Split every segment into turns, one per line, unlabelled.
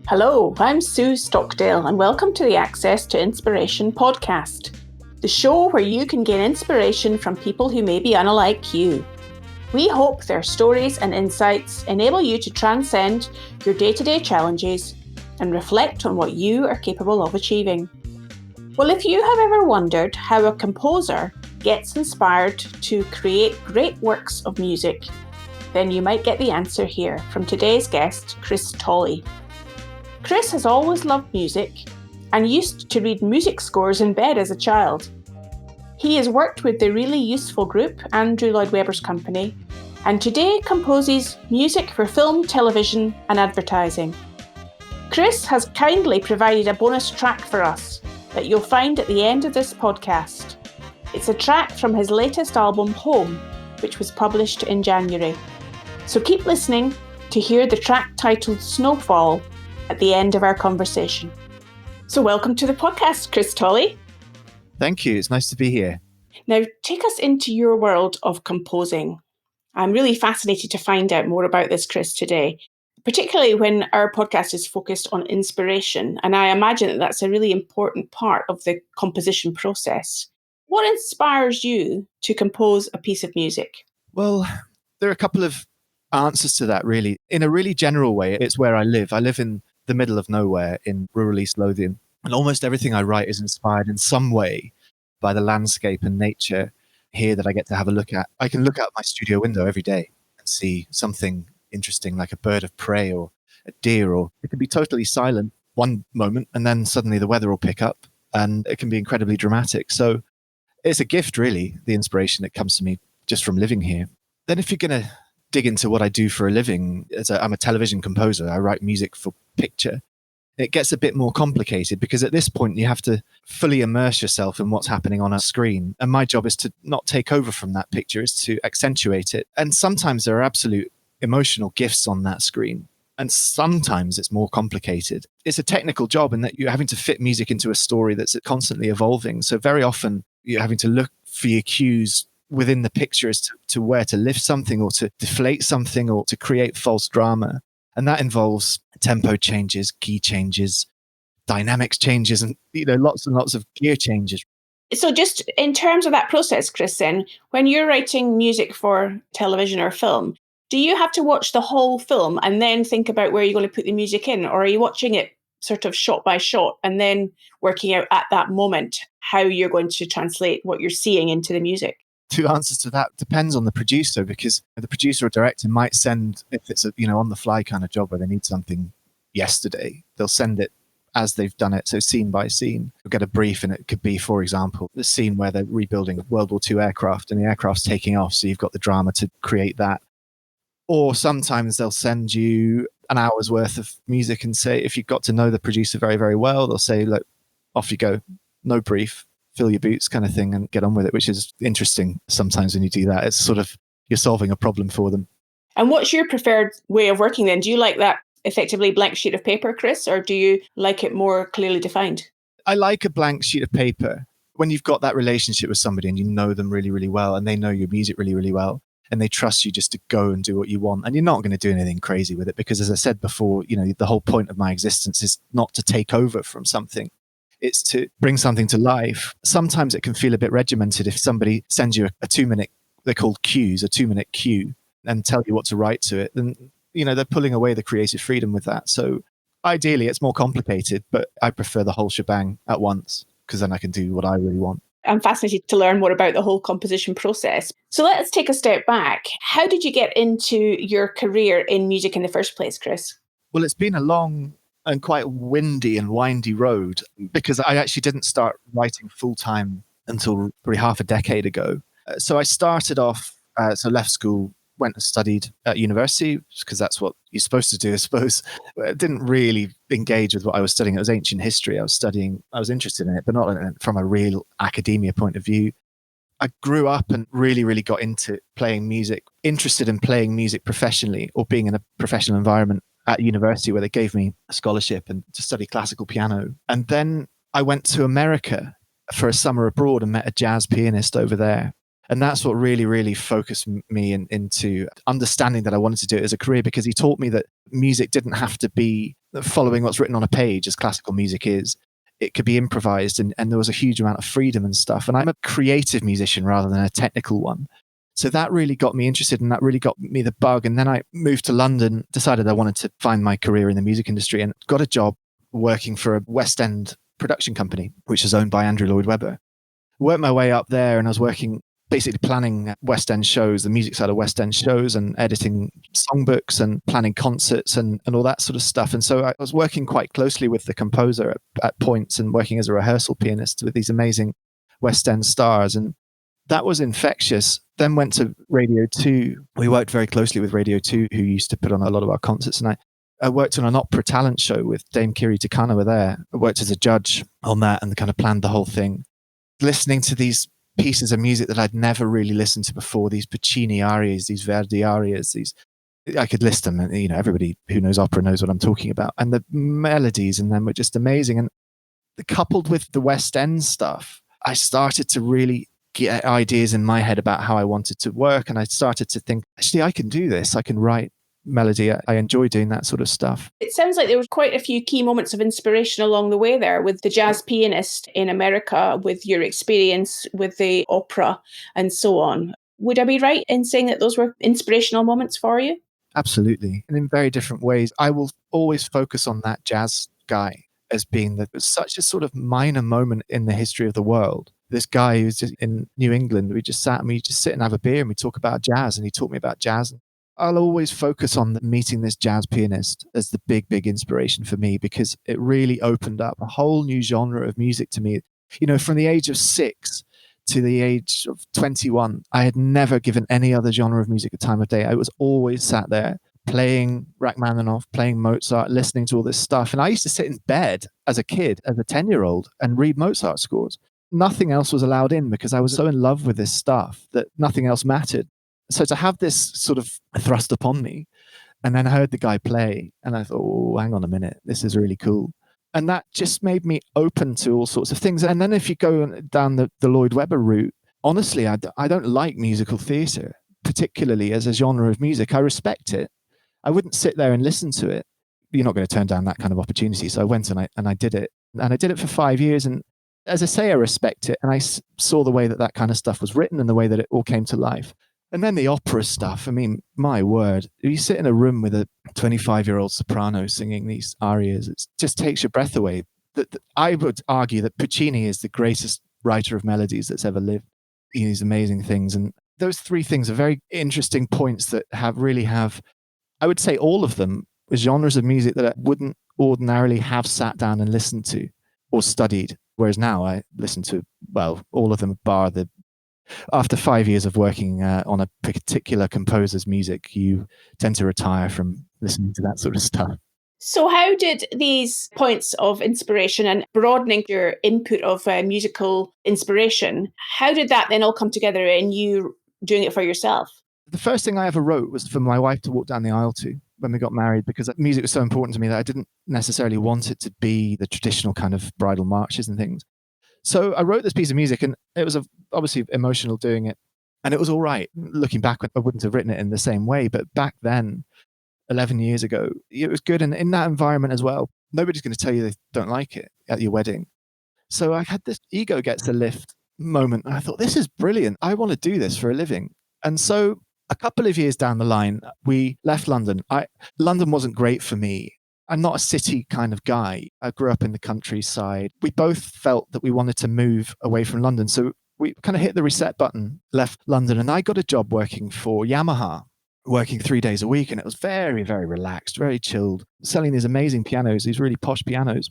Hello, I'm Sue Stockdale and welcome to the Access to Inspiration podcast, the show where you can gain inspiration from people who may be unlike you. We hope their stories and insights enable you to transcend your day-to-day challenges and reflect on what you are capable of achieving. Well, if you have ever wondered how a composer gets inspired to create great works of music, then you might get the answer here from today's guest, Chris Tolley. Chris has always loved music and used to read music scores in bed as a child. He has worked with the really useful group, Andrew Lloyd Webber's company, and today composes music for film, television and advertising. Chris has kindly provided a bonus track for us that you'll find at the end of this podcast. It's a track from his latest album, Home, which was published in January. So keep listening to hear the track titled Snowfall at the end of our conversation. So welcome to the podcast, Chris Tolley.
Thank you. It's nice to be here.
Now, take us into your world of composing. I'm really fascinated to find out more about this, Chris, today, particularly when our podcast is focused on inspiration. And I imagine that that's a really important part of the composition process. What inspires you to compose a piece of music?
Well, there are a couple of answers to that, really. In a really general way, it's where I live. I live in the middle of nowhere in rural East Lothian. And almost everything I write is inspired in some way by the landscape and nature here that I get to have a look at. I can look out my studio window every day and see something interesting like a bird of prey or a deer, or it can be totally silent one moment and then suddenly the weather will pick up and it can be incredibly dramatic. So it's a gift, really, the inspiration that comes to me just from living here. Then if you're going to dig into what I do for a living, I'm a television composer. I write music for picture. It gets a bit more complicated because at this point you have to fully immerse yourself in what's happening on a screen. And my job is to not take over from that picture, is to accentuate it. And sometimes there are absolute emotional gifts on that screen. And sometimes it's more complicated. It's a technical job in that you're having to fit music into a story that's constantly evolving. So very often you're having to look for your cues within the picture as to where to lift something or to deflate something or to create false drama. And that involves tempo changes, key changes, dynamics changes, and lots and lots of gear changes.
So just in terms of that process, Chris, then, when you're writing music for television or film, do you have to watch the whole film and then think about where you're going to put the music in? Or are you watching it sort of shot by shot and then working out at that moment how you're going to translate what you're seeing into the music?
Two answers to that. Depends on the producer, because the producer or director might send, if it's a on the fly kind of job where they need something yesterday, they'll send it as they've done it, so scene by scene. You'll get a brief and it could be, for example, the scene where they're rebuilding a World War II aircraft and the aircraft's taking off, so you've got the drama to create that. Or sometimes they'll send you an hour's worth of music and say, if you've got to know the producer very, very well, they'll say, look, off you go, no brief, fill your boots kind of thing and get on with it, which is interesting sometimes when you do that. It's sort of, you're solving a problem for them.
And what's your preferred way of working then? Do you like that effectively blank sheet of paper, Chris, or do you like it more clearly defined?
I like a blank sheet of paper. When you've got that relationship with somebody and you know them really, really well and they know your music really, really well and they trust you just to go and do what you want, and you're not going to do anything crazy with it because, as I said before, the whole point of my existence is not to take over from something. It's to bring something to life. Sometimes it can feel a bit regimented if somebody sends you a 2-minute, they're called cues, a 2-minute cue, and tell you what to write to it. Then, they're pulling away the creative freedom with that. So ideally it's more complicated, but I prefer the whole shebang at once because then I can do what I really want.
I'm fascinated to learn more about the whole composition process. So let's take a step back. How did you get into your career in music in the first place, Chris?
Well, it's been a long and quite windy and windy road because I actually didn't start writing full-time until probably half a decade ago. So I started off, left school, went and studied at university because that's what you're supposed to do, I suppose. I didn't really engage with what I was studying. It was ancient history. I was interested in it, but not from a real academia point of view. I grew up and really, really got into playing music, interested in playing music professionally or being in a professional environment at university where they gave me a scholarship and to study classical piano. And then I went to America for a summer abroad and met a jazz pianist over there. And that's what really, really focused me into understanding that I wanted to do it as a career, because he taught me that music didn't have to be following what's written on a page, as classical music is. It could be improvised, and there was a huge amount of freedom and stuff. And I'm a creative musician rather than a technical one. So that really got me interested, and that really got me the bug. And then I moved to London, decided I wanted to find my career in the music industry, and got a job working for a West End production company, which is owned by Andrew Lloyd Webber. Worked my way up there, and I was working, basically planning West End shows, the music side of West End shows, and editing songbooks and planning concerts and all that sort of stuff. And so I was working quite closely with the composer at points, and working as a rehearsal pianist with these amazing West End stars. And that was infectious. Then went to Radio 2. We worked very closely with Radio 2, who used to put on a lot of our concerts. And I worked on an opera talent show with Dame Kiri Te Kanawa there. I worked as a judge on that and kind of planned the whole thing. Listening to these pieces of music that I'd never really listened to before, these Puccini arias, these Verdi arias, I could list them, and everybody who knows opera knows what I'm talking about. And the melodies in them were just amazing. And coupled with the West End stuff, I started to really get ideas in my head about how I wanted to work. And I started to think, actually, I can do this. I can write melody. I enjoy doing that sort of stuff.
It sounds like there was quite a few key moments of inspiration along the way there, with the jazz pianist in America, with your experience with the opera and so on. Would I be right in saying that those were inspirational moments for you?
Absolutely. And in very different ways. I will always focus on that jazz guy as being such a sort of minor moment in the history of the world. This guy who's just in New England, we just sat and we just sit and have a beer and we talk about jazz, and he taught me about jazz. I'll always focus on meeting this jazz pianist as the big, big inspiration for me, because it really opened up a whole new genre of music to me. From the age of 6 to the age of 21, I had never given any other genre of music a time of day. I was always sat there playing Rachmaninoff, playing Mozart, listening to all this stuff. And I used to sit in bed as a kid, as a 10-year-old, and read Mozart scores. Nothing else was allowed in, because I was so in love with this stuff that nothing else mattered. So to have this sort of thrust upon me, and then I heard the guy play, and I thought, oh, hang on a minute, this is really cool. And that just made me open to all sorts of things. And then if you go down the Lloyd Webber route, honestly, I don't like musical theatre, particularly as a genre of music. I respect it. I wouldn't sit there and listen to it. You're not going to turn down that kind of opportunity. So I went and I did it. And I did it for 5 years. And as I say, I respect it. And I saw the way that kind of stuff was written and the way that it all came to life. And then the opera stuff, I mean, my word, you sit in a room with a 25-year-old soprano singing these arias, it just takes your breath away. I would argue that Puccini is the greatest writer of melodies that's ever lived. These amazing things. And those 3 things are very interesting points that really have, I would say all of them, genres of music that I wouldn't ordinarily have sat down and listened to or studied. Whereas now I listen to, all of them bar after 5 years of working on a particular composer's music, you tend to retire from listening to that sort of stuff.
So how did these points of inspiration and broadening your input of musical inspiration, how did that then all come together in you doing it for yourself?
The first thing I ever wrote was for my wife to walk down the aisle to when we got married, because music was so important to me that I didn't necessarily want it to be the traditional kind of bridal marches and things. So I wrote this piece of music, and it was obviously emotional doing it. And it was all right. Looking back, I wouldn't have written it in the same way. But back then, 11 years ago, it was good. And in that environment as well, nobody's going to tell you they don't like it at your wedding. So I had this ego gets a lift moment. And I thought, this is brilliant. I want to do this for a living. And so a couple of years down the line, we left London. London wasn't great for me. I'm not a city kind of guy. I grew up in the countryside. We both felt that we wanted to move away from London. So we kind of hit the reset button, left London, and I got a job working for Yamaha, working 3 days a week. And it was very, very relaxed, very chilled, selling these amazing pianos, these really posh pianos.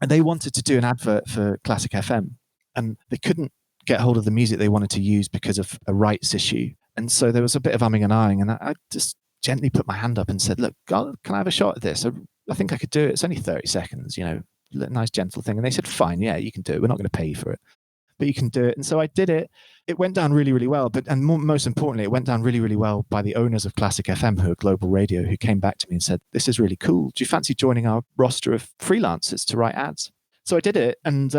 And they wanted to do an advert for Classic FM, and they couldn't get hold of the music they wanted to use because of a rights issue. And so there was a bit of umming and ahhing. And I just gently put my hand up and said, look, God, can I have a shot at this? I think I could do it. It's only 30 seconds, nice, gentle thing. And they said, fine, yeah, you can do it. We're not going to pay you for it, but you can do it. And so I did it. It went down really, really well. Most importantly, it went down really, really well by the owners of Classic FM, who are global radio, who came back to me and said, this is really cool. Do you fancy joining our roster of freelancers to write ads? So I did it and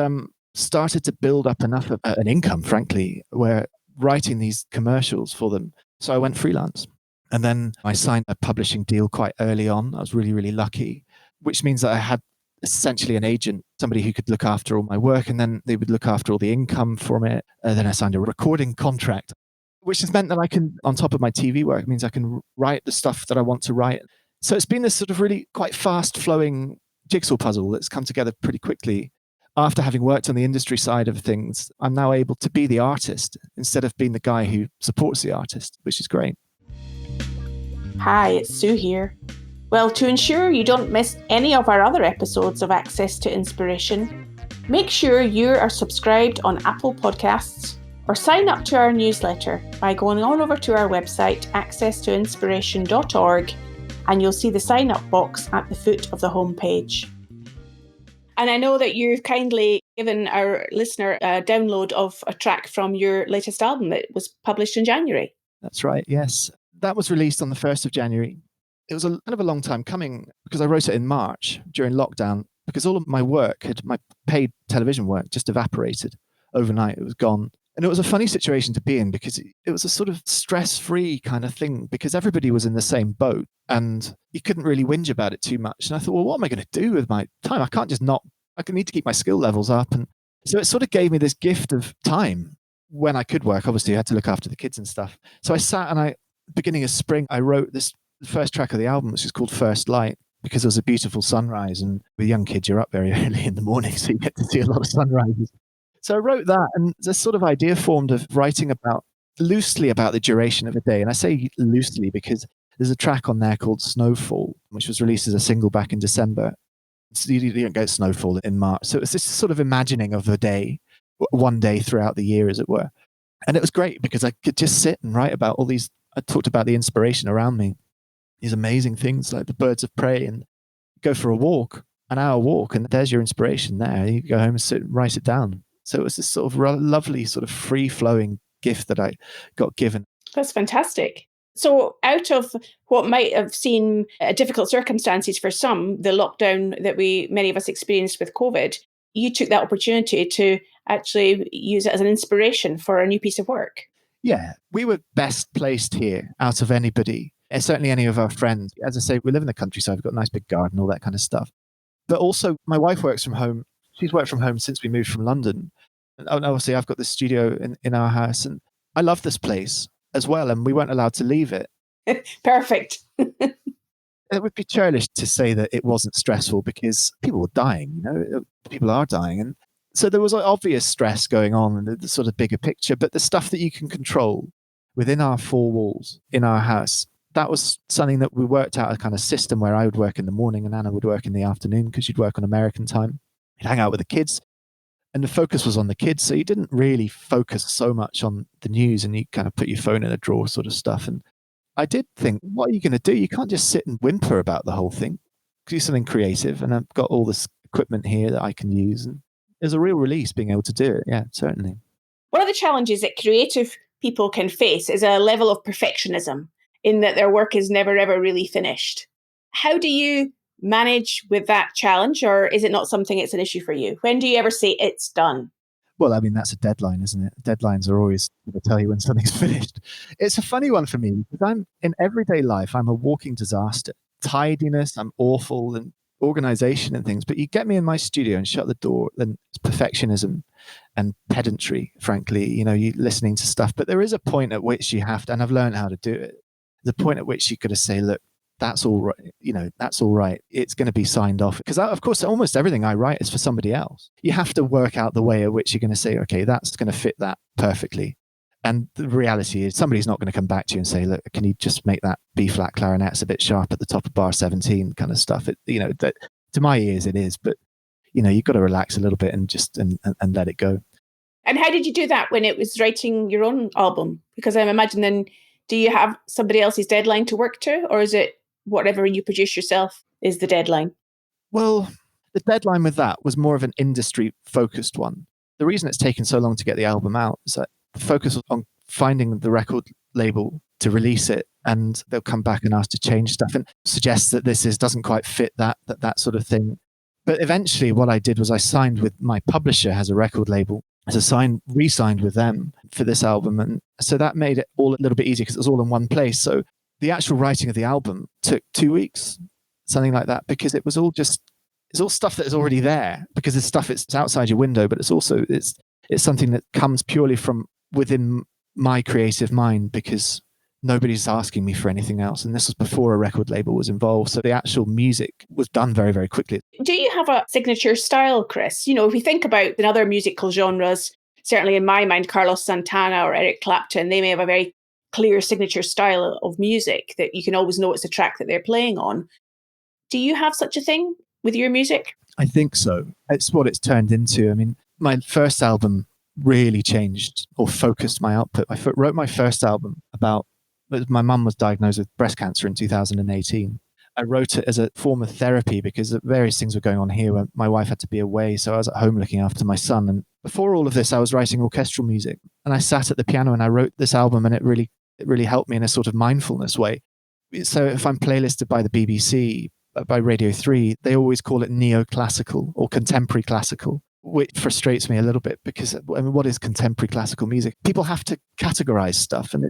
started to build up enough of an income, frankly, where writing these commercials for them. So I went freelance. And then I signed a publishing deal quite early on. I was really, really lucky. which means that I had essentially an agent, somebody who could look after all my work, and then they would look after all the income from it. Then I signed a recording contract, which has meant that I can, on top of my TV work, it means I can write the stuff that I want to write. So it's been this sort of really quite fast flowing jigsaw puzzle that's come together pretty quickly. After having worked on the industry side of things, I'm now able to be the artist instead of being the guy who supports the artist, which is great.
Hi, it's Sue here. Well, to ensure you don't miss any of our other episodes of Access to Inspiration, make sure you are subscribed on Apple Podcasts or sign up to our newsletter by going on over to our website, accesstoinspiration.org, and you'll see the sign up box at the foot of the homepage. And I know that you've kindly given our listener a download of a track from your latest album that was published in January.
That's right, yes. That was released on the 1st of January. It was kind of a long time coming because I wrote it in March during lockdown, because all of my work, my paid television work, just evaporated overnight. It was gone. And it was a funny situation to be in because it was a sort of stress-free kind of thing because everybody was in the same boat and you couldn't really whinge about it too much. And I thought, well, what am I going to do with my time? I can't just not, I need to keep my skill levels up. And so it sort of gave me this gift of time when I could work. Obviously, I had to look after the kids and stuff. So I sat and beginning of spring, I wrote the first track of the album, which is called First Light, because it was a beautiful sunrise. And with young kids, you're up very early in the morning, so you get to see a lot of sunrises. So I wrote that, and this sort of idea formed of writing loosely about the duration of a day. And I say loosely because there's a track on there called Snowfall, which was released as a single back in December. So you don't get snowfall in March. So it's this sort of imagining of a day, one day throughout the year, as it were. And it was great because I could just sit and write about all these. I talked about the inspiration around me, these amazing things like the birds of prey, and go for a walk, an hour walk, and there's your inspiration there. You go home and sit and write it down. So it was this sort of lovely, sort of free-flowing gift that I got given.
That's fantastic. So out of what might have seemed difficult circumstances for some, the lockdown that many of us experienced with COVID, you took that opportunity to actually use it as an inspiration for a new piece of work.
Yeah, we were best placed here out of anybody, and certainly any of our friends. As I say, we live in the countryside, we've got a nice big garden, all that kind of stuff. But also, my wife works from home. She's worked from home since we moved from London. And obviously, I've got this studio in our house, and I love this place as well, and we weren't allowed to leave it.
Perfect.
It would be churlish to say that it wasn't stressful because people were dying, people are dying. And so there was obvious stress going on in the sort of bigger picture, but the stuff that you can control within our four walls in our house, that was something that we worked out, a kind of system where I would work in the morning and Anna would work in the afternoon because she'd work on American time. You'd hang out with the kids and the focus was on the kids. So you didn't really focus so much on the news and you kind of put your phone in a drawer sort of stuff. And I did think, what are you going to do? You can't just sit and whimper about the whole thing. Do something creative. And I've got all this equipment here that I can use. And there's a real release being able to do it. Yeah, certainly.
One of the challenges that creative people can face is a level of perfectionism in that their work is never, ever really finished. How do you manage with that challenge, or is it not something it's an issue for you? When do you ever say it's done?
Well, I mean, that's a deadline, isn't it? Deadlines are always going to tell you when something's finished. It's a funny one for me because in everyday life, I'm a walking disaster. Tidiness, I'm awful, and organization and things. But you get me in my studio and shut the door, then it's perfectionism and pedantry, frankly. You listening to stuff. But there is a point at which you have to, and I've learned how to do it, the point at which you've got to say, look, that's all right. That's all right. It's going to be signed off. Because, of course, almost everything I write is for somebody else. You have to work out the way in which you're going to say, okay, that's going to fit that perfectly. And the reality is somebody's not going to come back to you and say, look, can you just make that B-flat clarinet's a bit sharp at the top of bar 17 kind of stuff. That to my ears it is. But, you've got to relax a little bit and just and let it go.
And how did you do that when it was writing your own album? Because I imagine then, do you have somebody else's deadline to work to? Or is it whatever you produce yourself is the deadline?
Well, the deadline with that was more of an industry-focused one. The reason it's taken so long to get the album out is that the focus was on finding the record label to release it, and they'll come back and ask to change stuff and suggest that this doesn't quite fit that sort of thing. But eventually what I did was I signed with my publisher, has a record label, re-signed with them for this album. And so that made it all a little bit easier because it was all in one place. So the actual writing of the album took 2 weeks. something like that, because it's all stuff that is already there, because it's stuff it's outside your window, but it's something that comes purely from within my creative mind, because nobody's asking me for anything else. And this was before a record label was involved. So the actual music was done very, very quickly.
Do you have a signature style, Chris? If we think about in other musical genres, certainly in my mind, Carlos Santana or Eric Clapton, they may have a very clear signature style of music that you can always know it's the track that they're playing on. Do you have such a thing with your music?
I think so. It's what it's turned into. I mean, my first album really changed or focused my output. I wrote my first album my mum was diagnosed with breast cancer in 2018. I wrote it as a form of therapy because various things were going on here where my wife had to be away. So I was at home looking after my son. And before all of this, I was writing orchestral music, and I sat at the piano and I wrote this album, and it really helped me in a sort of mindfulness way. So if I'm playlisted by the BBC, by Radio 3, they always call it neoclassical or contemporary classical, which frustrates me a little bit, because what is contemporary classical music? People have to categorize stuff, and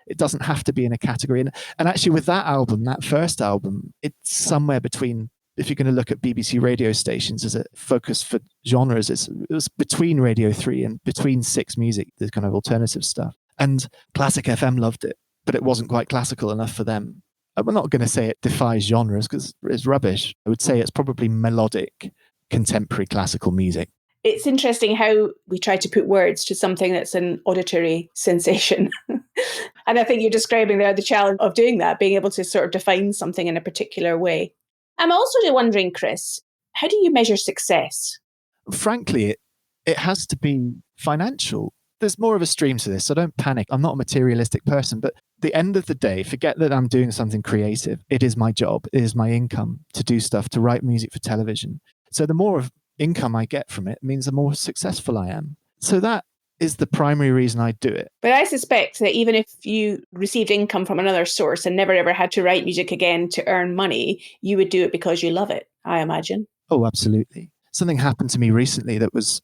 it doesn't have to be in a category. And actually with that album, that first album, it's somewhere between, if you're going to look at BBC radio stations as a focus for genres, it was between Radio 3 and between Six Music, the kind of alternative stuff. And Classic FM loved it, but it wasn't quite classical enough for them. I'm not going to say it defies genres, because it's rubbish. I would say it's probably melodic contemporary classical music.
It's interesting how we try to put words to something that's an auditory sensation. And I think you're describing there the challenge of doing that, being able to sort of define something in a particular way. I'm also wondering, Chris, how do you measure success?
Frankly, it has to be financial. There's more of a stream to this, so don't panic. I'm not a materialistic person, but at the end of the day, forget that I'm doing something creative. It is my job. It is my income to do stuff, to write music for television. So the more of income I get from it means the more successful I am. So that is the primary reason I do it.
But I suspect that even if you received income from another source and never ever had to write music again to earn money, you would do it because you love it, I imagine.
Oh, absolutely. Something happened to me recently this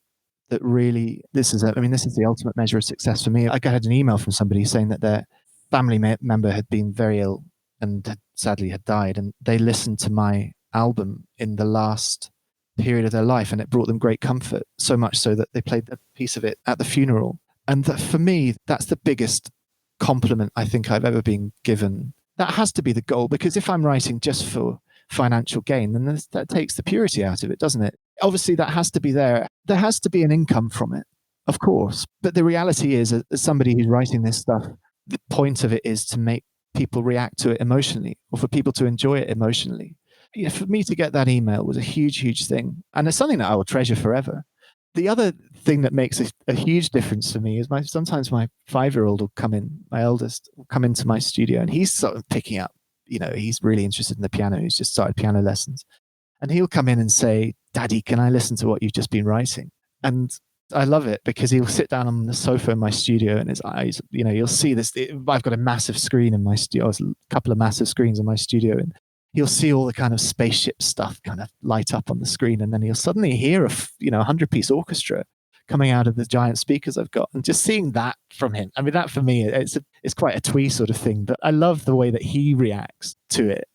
is the ultimate measure of success for me. I had an email from somebody saying that their family member had been very ill and sadly had died, and they listened to my album in the last period of their life, and it brought them great comfort, so much so that they played a piece of it at the funeral. And for me, that's the biggest compliment I think I've ever been given. That has to be the goal, because if I'm writing just for financial gain, then that takes the purity out of it, doesn't it? Obviously, that has to be there. There has to be an income from it, of course. But the reality is, as somebody who's writing this stuff, the point of it is to make people react to it emotionally, or for people to enjoy it emotionally. For me to get that email was a huge, huge thing. And it's something that I will treasure forever. The other thing that makes a huge difference for me is sometimes my 5-year-old will come in, my eldest will come into my studio, and he's sort of picking up, he's really interested in the piano. He's just started piano lessons. And he'll come in and say, "Daddy, can I listen to what you've just been writing?" And I love it, because he'll sit down on the sofa in my studio, and his eyes, you'll see this. I've got a massive screen in my studio, a couple of massive screens in my studio, and he'll see all the kind of spaceship stuff kind of light up on the screen. And then he'll suddenly hear a 100-piece orchestra coming out of the giant speakers I've got, and just seeing that from him. I mean, that for me, it's quite a twee sort of thing, but I love the way that he reacts to it.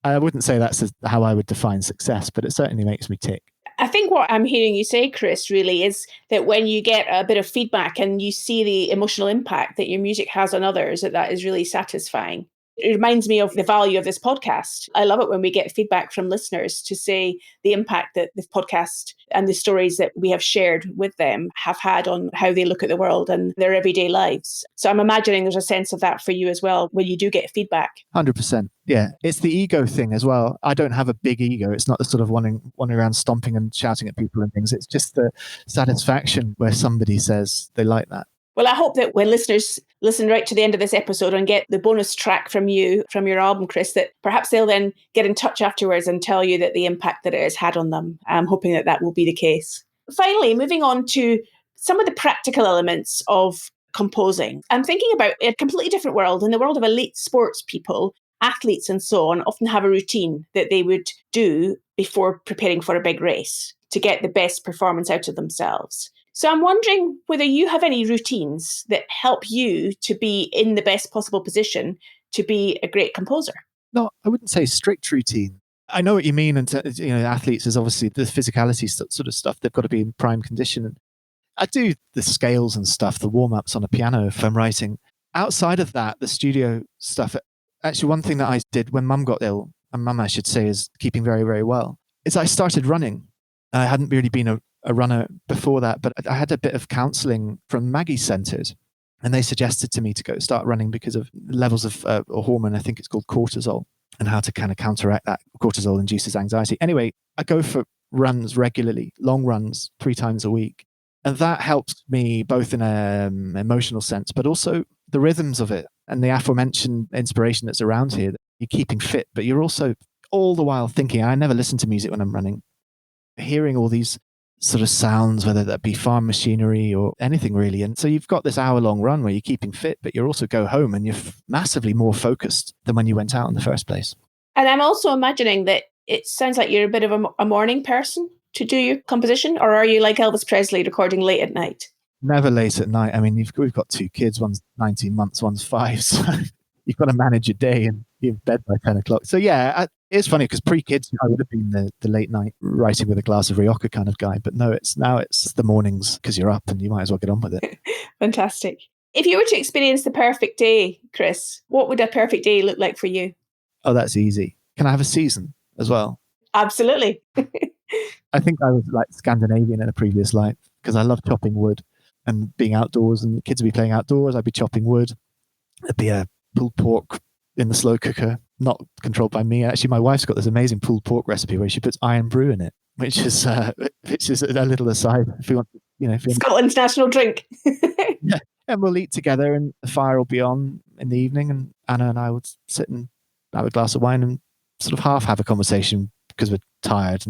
I wouldn't say that's how I would define success, but it certainly makes me tick.
I think what I'm hearing you say, Chris, really is that when you get a bit of feedback and you see the emotional impact that your music has on others, that is really satisfying. It reminds me of the value of this podcast. I love it when we get feedback from listeners to say the impact that this podcast and the stories that we have shared with them have had on how they look at the world and their everyday lives. So I'm imagining there's a sense of that for you as well when you do get feedback.
100%. Yeah. It's the ego thing as well. I don't have a big ego. It's not the sort of wandering around stomping and shouting at people and things. It's just the satisfaction where somebody says they like that.
Well, I hope that when listeners listen right to the end of this episode and get the bonus track from you, from your album, Chris, that perhaps they'll then get in touch afterwards and tell you that the impact that it has had on them. I'm hoping that will be the case. Finally, moving on to some of the practical elements of composing. I'm thinking about a completely different world. In the world of elite sports people, athletes and so on often have a routine that they would do before preparing for a big race to get the best performance out of themselves. So I'm wondering whether you have any routines that help you to be in the best possible position to be a great composer.
No, I wouldn't say strict routine. I know what you mean. And athletes is obviously the physicality sort of stuff. They've got to be in prime condition. And I do the scales and stuff, the warm ups on a piano if I'm writing. Outside of that, the studio stuff. Actually, one thing that I did when Mum got ill, and Mum, I should say, is keeping very, very well, is I started running. I hadn't really been a runner before that, but I had a bit of counselling from Maggie's Centres, and they suggested to me to go start running because of levels of a hormone, I think it's called cortisol, and how to kind of counteract that. Cortisol induces anxiety. Anyway, I go for runs regularly, long runs, 3 times a week. And that helps me both in an emotional sense, but also the rhythms of it and the aforementioned inspiration that's around here. You're keeping fit, but you're also all the while thinking. I never listen to music when I'm running. Hearing all these sort of sounds, whether that be farm machinery or anything really. And so you've got this hour-long run where you're keeping fit, but you also go home and you're massively more focused than when you went out in the first place.
And I'm also imagining that it sounds like you're a bit of a morning person to do your composition, or are you like Elvis Presley recording late at night?
Never late at night. I mean, we've got 2 kids. One's 19 months, one's 5. So you've got to manage your day and you're in bed by 10 o'clock. So yeah, it's funny because pre-kids, I would have been the late night writing with a glass of Rioja kind of guy. But no, it's the mornings because you're up and you might as well get on with it.
Fantastic. If you were to experience the perfect day, Chris, what would a perfect day look like for you?
Oh, that's easy. Can I have a season as well?
Absolutely.
I think I was like Scandinavian in a previous life because I love chopping wood and being outdoors, and the kids would be playing outdoors. I'd be chopping wood. There'd be a pulled pork in the slow cooker, not controlled by me. Actually, my wife's got this amazing pulled pork recipe where she puts iron brew in it, which is a little aside. If you want,
Scotland's national drink.
Yeah, and we'll eat together, and the fire will be on in the evening, and Anna and I would sit and have a glass of wine and sort of half have a conversation because we're tired,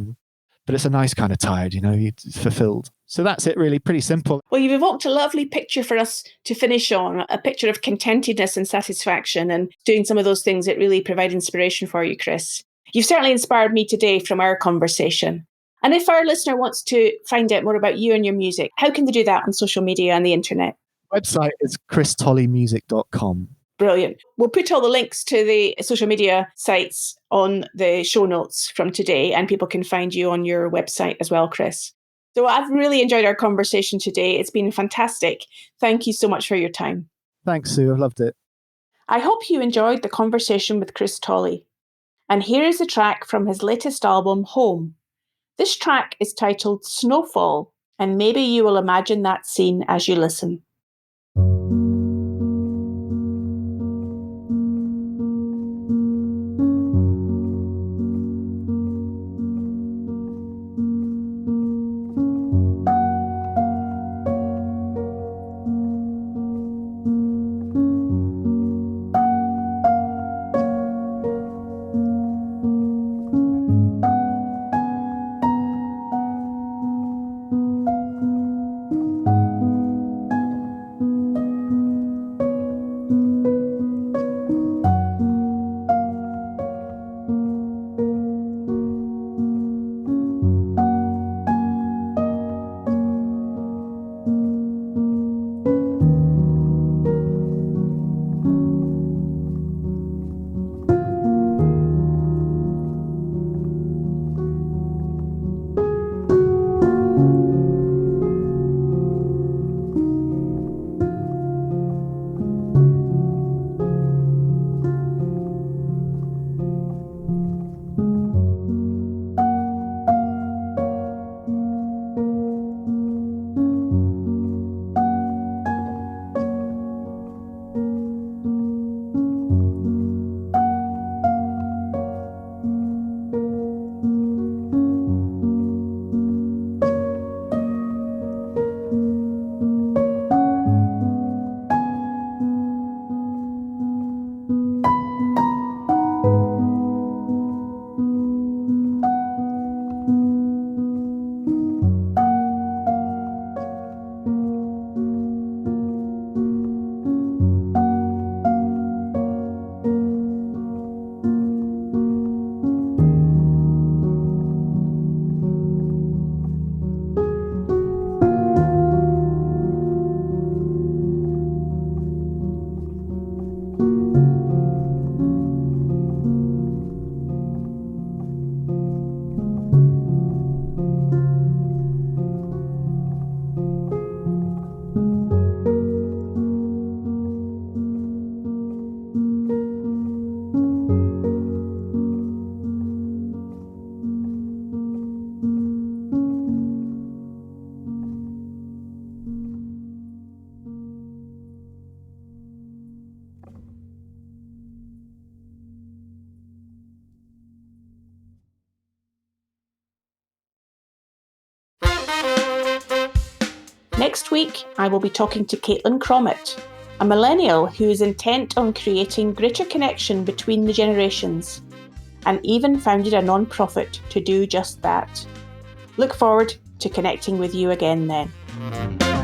but it's a nice kind of tired, you're fulfilled. So that's it, really, pretty simple.
Well, you've evoked a lovely picture for us to finish on, a picture of contentedness and satisfaction and doing some of those things that really provide inspiration for you, Chris. You've certainly inspired me today from our conversation. And if our listener wants to find out more about you and your music, how can they do that on social media and the internet?
Website is christolleymusic.com.
Brilliant. We'll put all the links to the social media sites on the show notes from today, and people can find you on your website as well, Chris. So I've really enjoyed our conversation today. It's been fantastic. Thank you so much for your time.
Thanks, Sue. I've loved it.
I hope you enjoyed the conversation with Chris Tolley. And here is a track from his latest album, Home. This track is titled Snowfall, and maybe you will imagine that scene as you listen. Next week, I will be talking to Caitlin Cromit, a millennial who is intent on creating greater connection between the generations, and even founded a non-profit to do just that. Look forward to connecting with you again then.